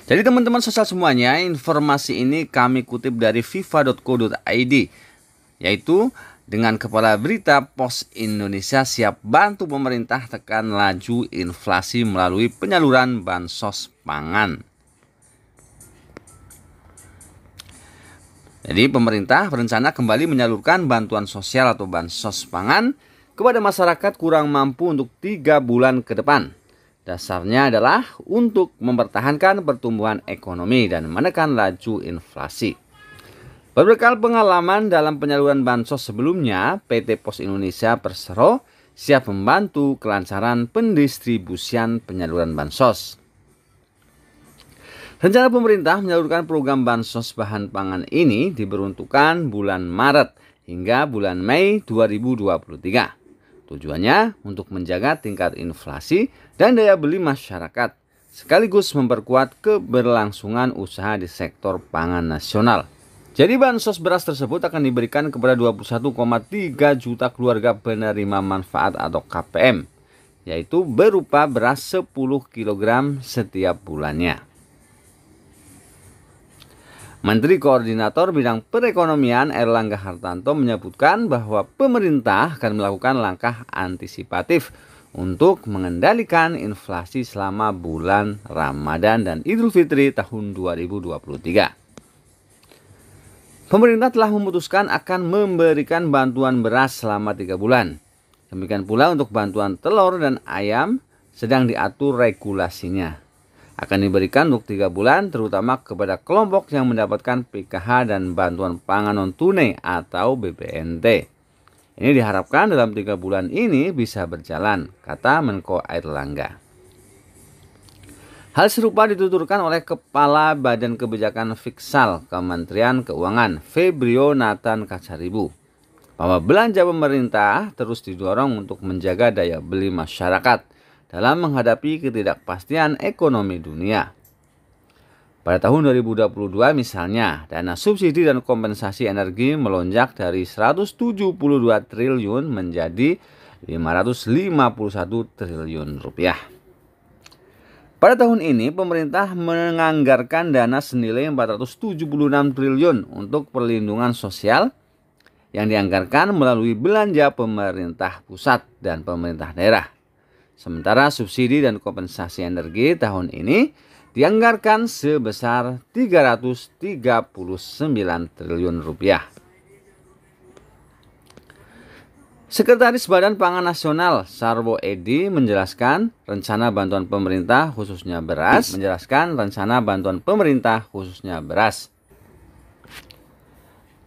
Jadi teman-teman sosial semuanya, informasi ini kami kutip dari fifa.co.id, yaitu dengan kepala berita Pos Indonesia siap bantu pemerintah tekan laju inflasi melalui penyaluran bansos pangan. Jadi pemerintah berencana kembali menyalurkan bantuan sosial atau bansos pangan kepada masyarakat kurang mampu untuk 3 bulan ke depan. Dasarnya adalah untuk mempertahankan pertumbuhan ekonomi dan menekan laju inflasi. Berbekal pengalaman dalam penyaluran bansos sebelumnya, PT Pos Indonesia Persero siap membantu kelancaran pendistribusian penyaluran bansos. Rencana pemerintah menyalurkan program bansos bahan pangan ini diperuntukkan bulan Maret hingga bulan Mei 2023. Tujuannya untuk menjaga tingkat inflasi dan daya beli masyarakat, sekaligus memperkuat keberlangsungan usaha di sektor pangan nasional. Jadi bansos beras tersebut akan diberikan kepada 21,3 juta keluarga penerima manfaat atau KPM, yaitu berupa beras 10 kg setiap bulannya. Menteri Koordinator Bidang Perekonomian Airlangga Hartarto menyebutkan bahwa pemerintah akan melakukan langkah antisipatif untuk mengendalikan inflasi selama bulan Ramadan dan Idul Fitri tahun 2023. Pemerintah telah memutuskan akan memberikan bantuan beras selama 3 bulan. Demikian pula untuk bantuan telur dan ayam sedang diatur regulasinya. Akan diberikan untuk 3 bulan terutama kepada kelompok yang mendapatkan PKH dan bantuan pangan non tunai atau BPNT. Ini diharapkan dalam 3 bulan ini bisa berjalan, kata Menko Airlangga. Hal serupa dituturkan oleh Kepala Badan Kebijakan Fiskal Kementerian Keuangan Febrio Nathan Kacaribu bahwa belanja pemerintah terus didorong untuk menjaga daya beli masyarakat dalam menghadapi ketidakpastian ekonomi dunia. Pada tahun 2022 misalnya, dana subsidi dan kompensasi energi melonjak dari 172 triliun menjadi 551 triliun rupiah. Pada tahun ini, pemerintah menganggarkan dana senilai 476 triliun untuk perlindungan sosial yang dianggarkan melalui belanja pemerintah pusat dan pemerintah daerah. Sementara subsidi dan kompensasi energi tahun ini dianggarkan sebesar 339 triliun rupiah. Sekretaris Badan Pangan Nasional Sarwo Edi menjelaskan rencana bantuan pemerintah khususnya beras.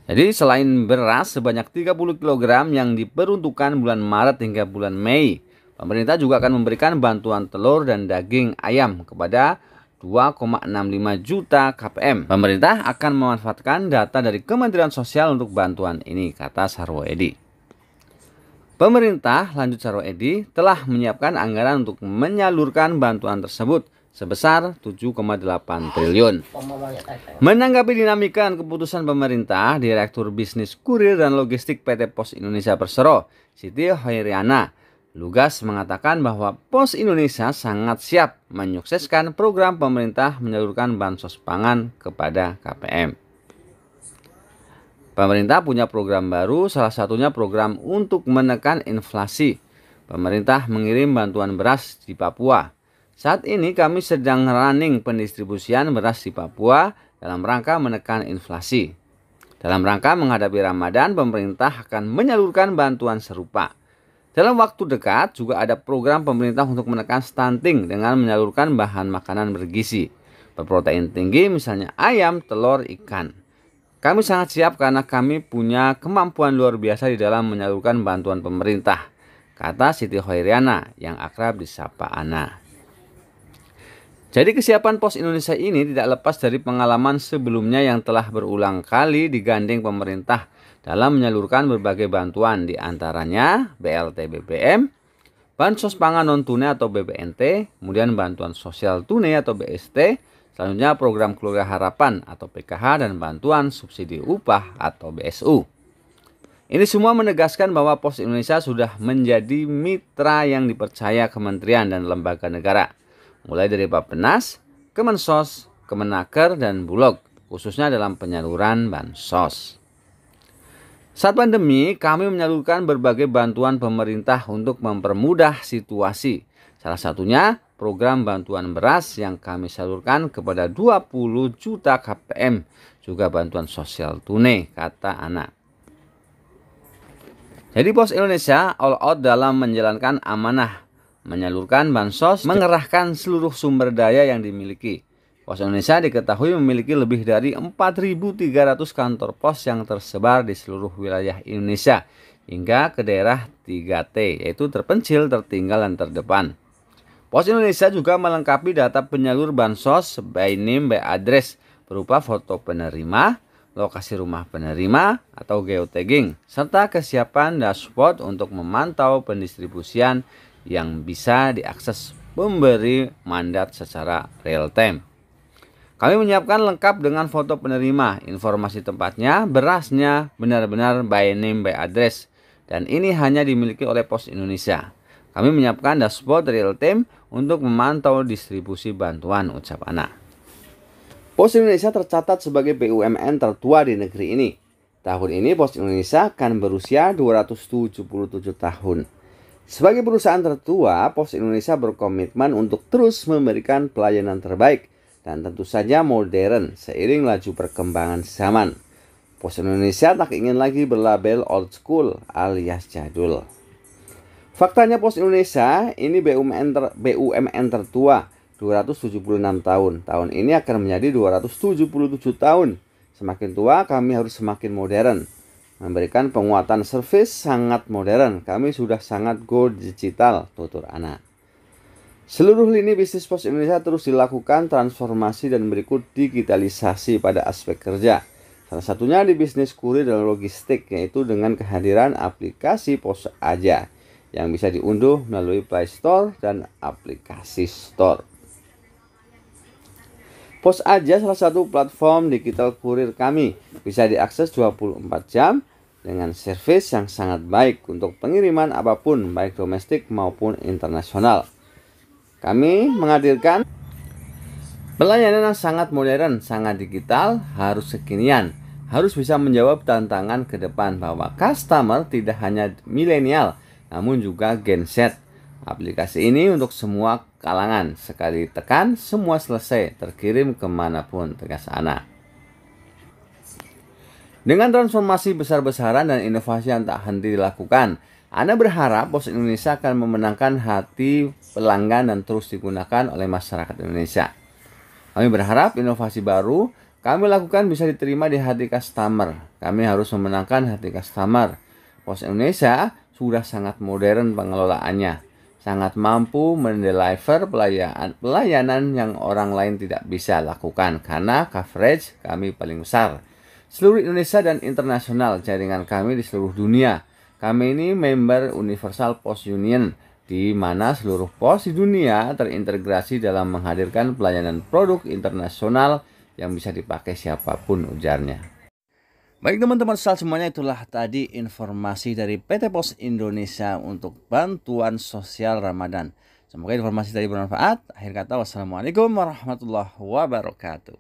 Jadi selain beras sebanyak 30 kg yang diperuntukkan bulan Maret hingga bulan Mei, pemerintah juga akan memberikan bantuan telur dan daging ayam kepada 2,65 juta KPM. Pemerintah akan memanfaatkan data dari Kementerian Sosial untuk bantuan ini, kata Sarwo Edi. Pemerintah, lanjut Sarwo Edi, telah menyiapkan anggaran untuk menyalurkan bantuan tersebut sebesar 7,8 triliun. Menanggapi dinamika dan keputusan pemerintah, Direktur Bisnis Kurir dan Logistik PT Pos Indonesia Persero, Siti Hoiriana, lugas mengatakan bahwa Pos Indonesia sangat siap menyukseskan program pemerintah menyalurkan bansos pangan kepada KPM. Pemerintah punya program baru, salah satunya program untuk menekan inflasi. Pemerintah mengirim bantuan beras di Papua. Saat ini kami sedang running pendistribusian beras di Papua dalam rangka menekan inflasi. Dalam rangka menghadapi Ramadan, pemerintah akan menyalurkan bantuan serupa. Dalam waktu dekat juga ada program pemerintah untuk menekan stunting dengan menyalurkan bahan makanan bergizi, berprotein tinggi misalnya ayam, telur, ikan. Kami sangat siap karena kami punya kemampuan luar biasa di dalam menyalurkan bantuan pemerintah, kata Siti Hoiriana yang akrab disapa Ana. Jadi kesiapan Pos Indonesia ini tidak lepas dari pengalaman sebelumnya yang telah berulang kali digandeng pemerintah dalam menyalurkan berbagai bantuan, di antaranya BLT BBM, bansos pangan non tunai atau BPNT, kemudian bantuan sosial tunai atau BST, selanjutnya program Keluarga Harapan atau PKH, dan bantuan subsidi upah atau BSU. Ini semua menegaskan bahwa Pos Indonesia sudah menjadi mitra yang dipercaya kementerian dan lembaga negara, mulai dari Bappenas, Kemensos, Kemenaker dan Bulog, khususnya dalam penyaluran bansos. Saat pandemi, kami menyalurkan berbagai bantuan pemerintah untuk mempermudah situasi. Salah satunya program bantuan beras yang kami salurkan kepada 20 juta KPM, juga bantuan sosial tunai, kata Ana. Jadi Pos Indonesia all out dalam menjalankan amanah, menyalurkan bansos, mengerahkan seluruh sumber daya yang dimiliki. Pos Indonesia diketahui memiliki lebih dari 4.300 kantor pos yang tersebar di seluruh wilayah Indonesia hingga ke daerah 3T, yaitu terpencil, tertinggal, dan terdepan. Pos Indonesia juga melengkapi data penyalur bansos by name by address berupa foto penerima, lokasi rumah penerima atau geotagging, serta kesiapan dashboard untuk memantau pendistribusian yang bisa diakses pemberi mandat secara real time. Kami menyiapkan lengkap dengan foto penerima, informasi tempatnya, berasnya, benar-benar by name by address. Dan ini hanya dimiliki oleh Pos Indonesia. Kami menyiapkan dashboard real time untuk memantau distribusi bantuan, ucap Ana. Pos Indonesia tercatat sebagai BUMN tertua di negeri ini. Tahun ini Pos Indonesia akan berusia 277 tahun. Sebagai perusahaan tertua, Pos Indonesia berkomitmen untuk terus memberikan pelayanan terbaik dan tentu saja modern seiring laju perkembangan zaman. Pos Indonesia tak ingin lagi berlabel old school alias jadul. Faktanya Pos Indonesia ini BUMN tertua, 276 tahun. Tahun ini akan menjadi 277 tahun. Semakin tua kami harus semakin modern. Memberikan penguatan servis sangat modern. Kami sudah sangat go digital, tutur Ana. Seluruh lini bisnis Pos Indonesia terus dilakukan transformasi dan berikut digitalisasi pada aspek kerja. Salah satunya di bisnis kurir dan logistik, yaitu dengan kehadiran aplikasi Pos Aja yang bisa diunduh melalui Play Store dan aplikasi Store. Pos Aja salah satu platform digital kurir kami, bisa diakses 24 jam dengan servis yang sangat baik untuk pengiriman apapun, baik domestik maupun internasional. Kami menghadirkan pelayanan yang sangat modern, sangat digital, harus kekinian, harus bisa menjawab tantangan ke depan bahwa customer tidak hanya milenial, namun juga Gen Z. Aplikasi ini untuk semua kalangan, sekali tekan semua selesai, terkirim kemanapun, tegas Ana. Dengan transformasi besar-besaran dan inovasi yang tak henti dilakukan, Ana berharap Pos Indonesia akan memenangkan hati pelanggan dan terus digunakan oleh masyarakat Indonesia. Kami berharap inovasi baru kami lakukan bisa diterima di hati customer. Kami harus memenangkan hati customer. Pos Indonesia sudah sangat modern pengelolaannya, sangat mampu mendeliver pelayanan yang orang lain tidak bisa lakukan karena coverage kami paling besar. Seluruh Indonesia dan internasional, jaringan kami di seluruh dunia. Kami ini member Universal Post Union, di mana seluruh pos di dunia terintegrasi dalam menghadirkan pelayanan produk internasional yang bisa dipakai siapapun, ujarnya. Baik teman-teman semuanya, itulah tadi informasi dari PT Pos Indonesia untuk bantuan sosial Ramadan. Semoga informasi tadi bermanfaat. Akhir kata, wassalamualaikum warahmatullahi wabarakatuh.